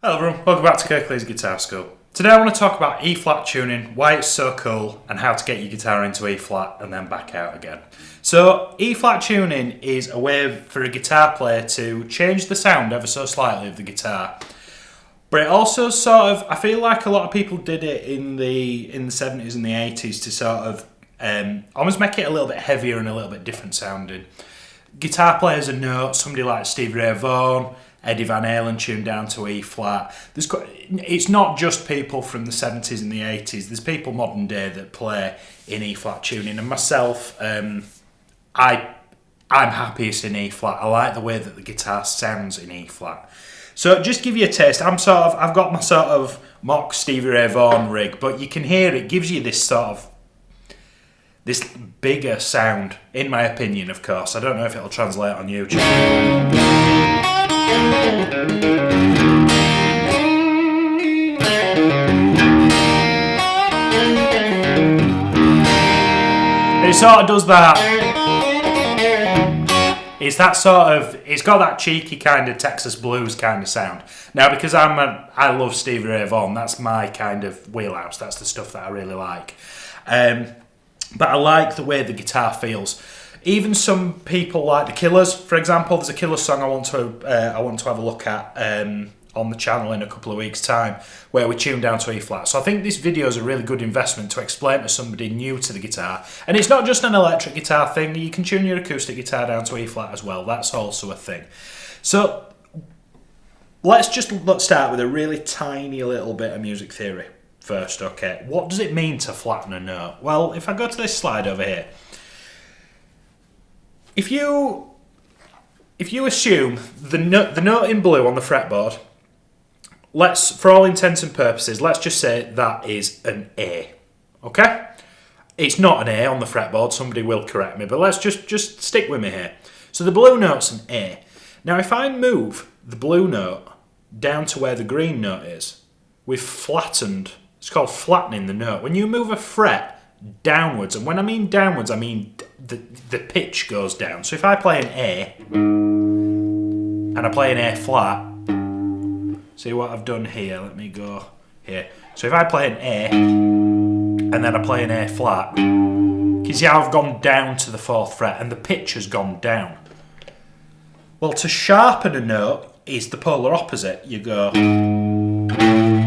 Hello everyone, welcome back to Kirklees Guitar School. Today I want to talk about E-flat tuning, why it's so cool, and how to get your guitar into E-flat and then back out again. So E-flat tuning is a way for a guitar player to change the sound ever so slightly of the guitar. But it also I feel like a lot of people did it in the 70s and the 80s to sort of almost make it a little bit heavier and a little bit different sounding. Guitar players are notes, somebody like Stevie Ray Vaughan, Eddie Van Halen tuned down to E-flat. It's not just people from the 70s and the 80s. There's people modern day that play in E-flat tuning. And myself, I'm happiest in E-flat. I like the way that the guitar sounds in E-flat. So just give you a taste. I've got my sort of mock Stevie Ray Vaughan rig, but you can hear it gives you this sort of this bigger sound, in my opinion, of course. I don't know if it'll translate on YouTube. It sort of does that. It's got that cheeky kind of Texas blues kind of sound. Now, because I love Stevie Ray Vaughan, that's my kind of wheelhouse. That's the stuff that I really like. But I like the way the guitar feels. Even some people like the Killers, for example. There's a Killers song I want to have a look at on the channel in a couple of weeks' time, where we tune down to E-flat. So I think this video is a really good investment to explain to somebody new to the guitar. And it's not just an electric guitar thing. You can tune your acoustic guitar down to E-flat as well. That's also a thing. So let's start with a really tiny little bit of music theory first. Okay, what does it mean to flatten a note? Well, if I go to this slide over here, if you assume the note in blue on the fretboard, for all intents and purposes, let's just say that is an A. Okay? It's not an A on the fretboard, somebody will correct me, but let's just stick with me here. So the blue note's an A. Now if I move the blue note down to where the green note is, we've flattened. It's called flattening the note. When you move a fret downwards, and when I mean downwards, I mean the pitch goes down. So if I play an A, and I play an A flat, see what I've done here, let me go here. So if I play an A, and then I play an A flat, you see how I've gone down to the 4th fret, and the pitch has gone down. Well, to sharpen a note is the polar opposite. You go...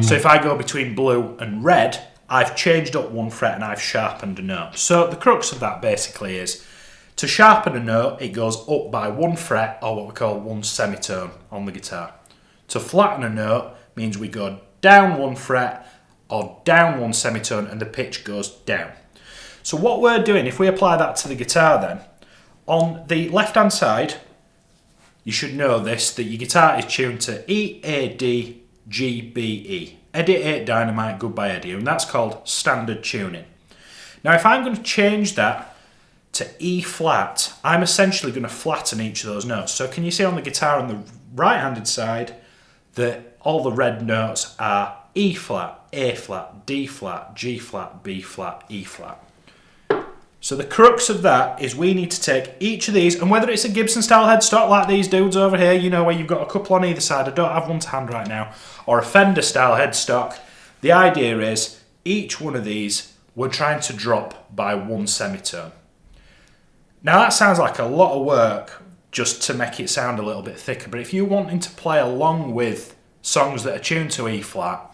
So if I go between blue and red, I've changed up one fret and I've sharpened a note. So the crux of that basically is, to sharpen a note, it goes up by one fret, or what we call one semitone on the guitar. To flatten a note means we go down one fret or down one semitone and the pitch goes down. So what we're doing, if we apply that to the guitar then, on the left-hand side, you should know this, that your guitar is tuned to E, A, D, G, B, E. Eddie 8 Dynamite, Goodbye Eddie, and that's called standard tuning. Now if I'm going to change that to E-flat, I'm essentially going to flatten each of those notes. So can you see on the guitar on the right-handed side that all the red notes are E-flat, A-flat, D-flat, G-flat, B-flat, E-flat. So the crux of that is we need to take each of these, and whether it's a Gibson style headstock like these dudes over here, you know, where you've got a couple on either side, I don't have one to hand right now, or a Fender style headstock, the idea is each one of these we're trying to drop by one semitone. Now that sounds like a lot of work just to make it sound a little bit thicker, but if you're wanting to play along with songs that are tuned to E-flat,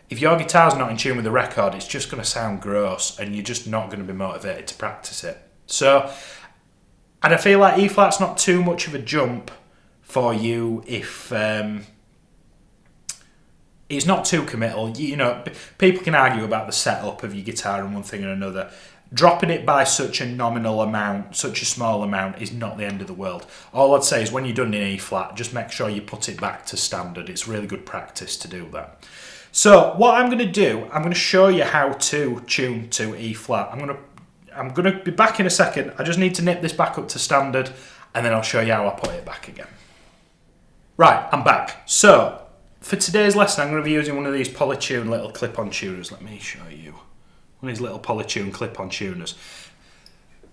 if your guitar's not in tune with the record, it's just going to sound gross and you're just not going to be motivated to practice it. So, and I feel like E-flat's not too much of a jump for you if it's not too committal. You know, people can argue about the setup of your guitar and one thing or another. Dropping it by such a nominal amount, such a small amount, is not the end of the world. All I'd say is when you're done in E-flat, just make sure you put it back to standard. It's really good practice to do that. So what I'm going to do, I'm going to show you how to tune to E-flat. I'm going to be back in a second. I just need to nip this back up to standard, and then I'll show you how I put it back again. Right, I'm back. So for today's lesson, I'm going to be using one of these Polytune little clip-on tuners. Let me show you. One of these little Polytune clip-on tuners.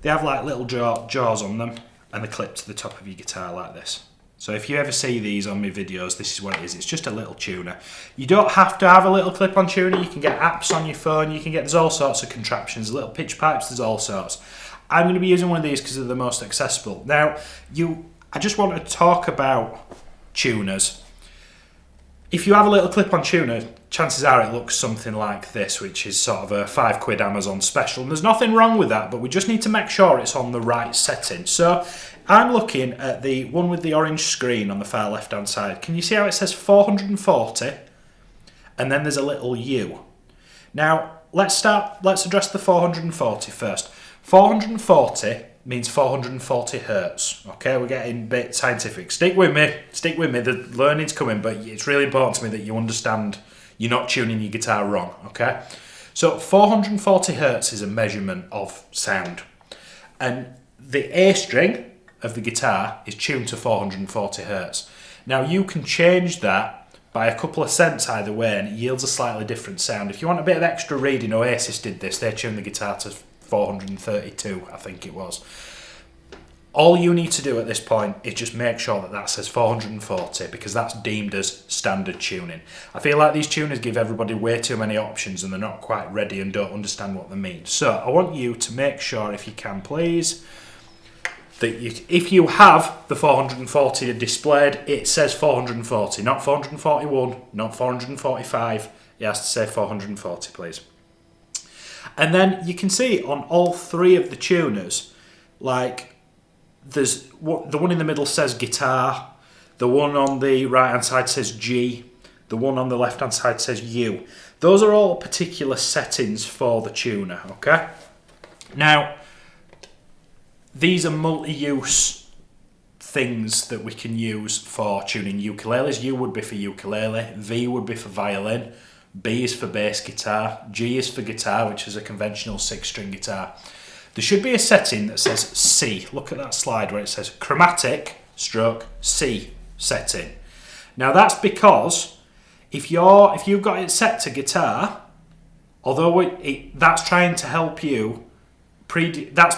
They have like little jaws on them, and they clip to the top of your guitar like this. So if you ever see these on my videos, this is what it is. It's just a little tuner. You don't have to have a little clip-on tuner. You can get apps on your phone. You can get, there's all sorts of contraptions, little pitch pipes, there's all sorts. I'm going to be using one of these because they're the most accessible. Now, I just want to talk about tuners. If you have a little clip-on tuner, chances are it looks something like this, which is sort of a £5 Amazon special. And there's nothing wrong with that, but we just need to make sure it's on the right setting. So I'm looking at the one with the orange screen on the far left-hand side. Can you see how it says 440? And then there's a little U. Now, let's address the 440 first. 440 means 440 hertz. Okay, we're getting a bit scientific. Stick with me, the learning's coming, but it's really important to me that you understand you're not tuning your guitar wrong, okay? So 440 hertz is a measurement of sound. And the A string of the guitar is tuned to 440 hertz. Now you can change that by a couple of cents either way and it yields a slightly different sound. If you want a bit of extra reading, Oasis did this, they tuned the guitar to 432, I think it was. All you need to do at this point is just make sure that that says 440 because that's deemed as standard tuning. I feel like these tuners give everybody way too many options and they're not quite ready and don't understand what they mean. So I want you to make sure, if you can please, that if you have the 440 displayed, it says 440, not 441, not 445. It has to say 440, please. And then you can see on all three of the tuners, like there's the one in the middle says guitar, the one on the right hand side says G, the one on the left hand side says U. Those are all particular settings for the tuner, okay? Now, these are multi-use things that we can use for tuning ukuleles. U would be for ukulele, V would be for violin, B is for bass guitar, G is for guitar, which is a conventional 6-string guitar. There should be a setting that says C. Look at that slide where it says chromatic stroke C setting. Now that's because if you've got it set to guitar, although that's trying to help you, that's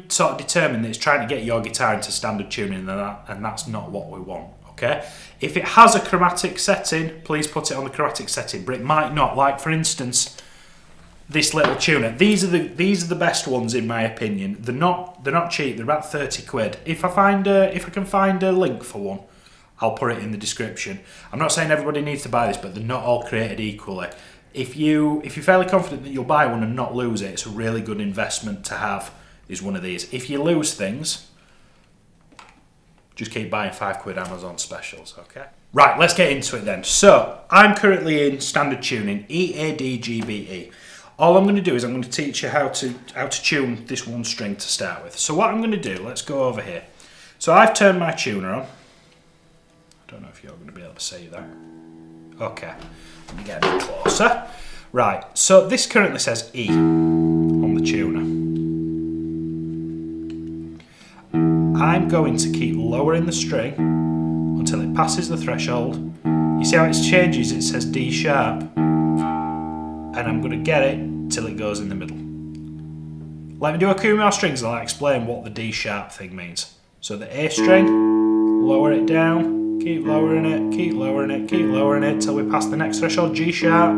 sort of determined that it's trying to get your guitar into standard tuning, and that's not what we want. Okay? If it has a chromatic setting, please put it on the chromatic setting, but it might not. Like for instance, this little tuner. These are the best ones in my opinion. They're not cheap. They're about 30 quid. If I can find a link for one, I'll put it in the description. I'm not saying everybody needs to buy this, but they're not all created equally. If you're fairly confident that you'll buy one and not lose it, it's a really good investment to have. Is one of these. If you lose things, just keep buying £5 Amazon specials, okay? Right, let's get into it then. So, I'm currently in standard tuning, E-A-D-G-B-E. All I'm going to do is I'm going to teach you how to tune this one string to start with. So what I'm going to do, let's go over here. So I've turned my tuner on. I don't know if you're going to be able to see that. Okay, let me get a bit closer. Right, so this currently says E on the tuner. I'm going to keep lowering the string until it passes the threshold. You see how it changes? It says D sharp. And I'm going to get it till it goes in the middle. Let me do a few more strings and I'll explain what the D sharp thing means. So the A string, lower it down, keep lowering it, keep lowering it, keep lowering it till we pass the next threshold, G sharp.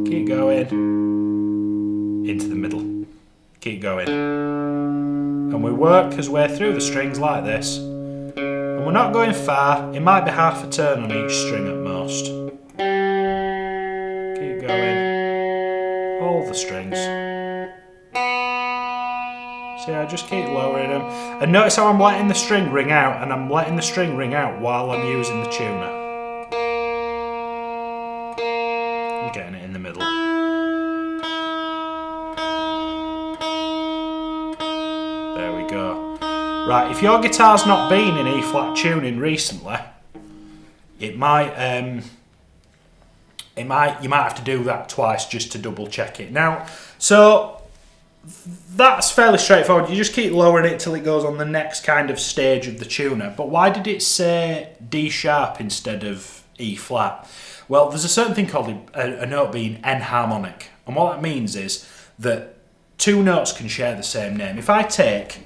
Keep going, into the middle. Keep going. And we work our way through the strings like this. And we're not going far, it might be half a turn on each string at most. Keep going. All the strings. See, I just keep lowering them. And notice how I'm letting the string ring out, and I'm letting the string ring out while I'm using the tuner. I'm getting it in the middle. There we go. Right, if your guitar's not been in E-flat tuning recently, you might have to do that twice just to double check it. Now, so that's fairly straightforward. You just keep lowering it till it goes on the next kind of stage of the tuner. But why did it say D sharp instead of E flat? Well, there's a certain thing called a note being enharmonic. And what that means is that two notes can share the same name. If I take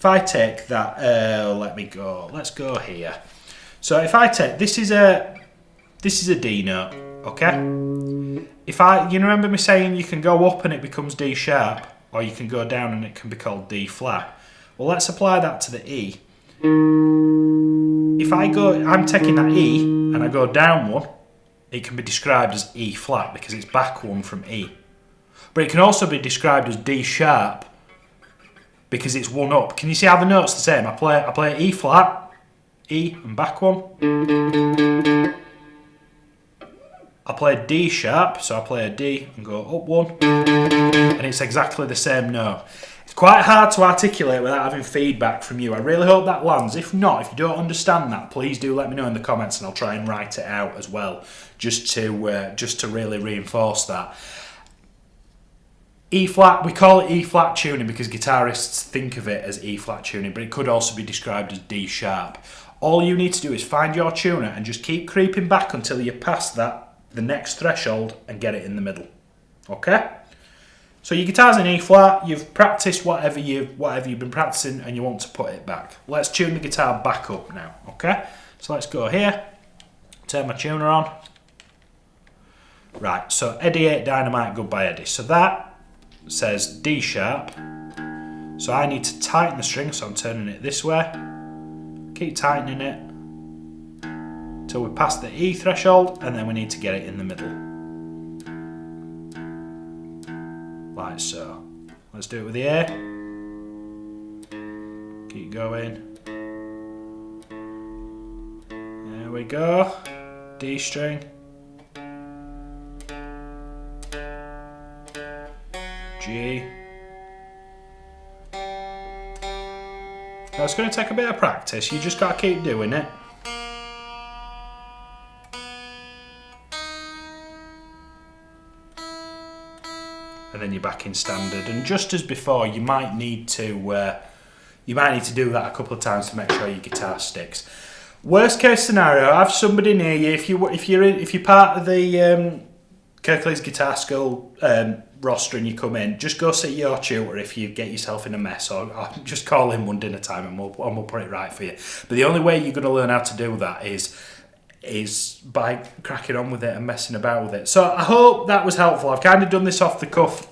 if I take that, let's go here. So if I take, this is a D note, okay? You remember me saying you can go up and it becomes D sharp, or you can go down and it can be called D flat. Well, let's apply that to the E. If I'm taking that E and I go down one, it can be described as E flat because it's back one from E. But it can also be described as D sharp because it's one up. Can you see how the note's the same? I play E flat, E and back one. I play D sharp, so I play a D and go up one. And it's exactly the same note. It's quite hard to articulate without having feedback from you. I really hope that lands. If not, if you don't understand that, please do let me know in the comments and I'll try and write it out as well, just to really reinforce that. E flat, we call it E flat tuning because guitarists think of it as E flat tuning, but it could also be described as D sharp. All you need to do is find your tuner and just keep creeping back until you pass the next threshold and get it in the middle. Okay? So your guitar's in E flat, you've practiced whatever you've been practicing and you want to put it back. Let's tune the guitar back up now, okay? So let's go here, turn my tuner on. Right, so Eddie 8 Dynamite, Goodbye Eddie. So that says D sharp. So I need to tighten the string, so I'm turning it this way. Keep tightening it till we pass the E threshold and then we need to get it in the middle. Like so. Let's do it with the A. Keep going. There we go. D string. G. Now it's going to take a bit of practice. You just got to keep doing it. And then you're back in standard. And just as before, you might need to do that a couple of times to make sure your guitar sticks. Worst case scenario, have somebody near you. If you're part of the Kirklees Guitar School roster and you come in, just go see your tutor if you get yourself in a mess, or just call him one dinner time and we'll put it right for you. But the only way you're going to learn how to do that is by cracking on with it and messing about with it. So I hope that was helpful. I've kind of done this off the cuff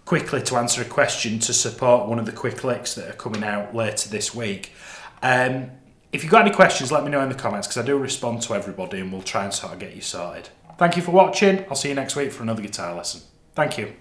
quickly to answer a question to support one of the quick licks that are coming out later this week. If you've got any questions, let me know in the comments because I do respond to everybody and we'll try and sort of get you sorted. Thank you for watching. I'll see you next week for another guitar lesson. Thank you.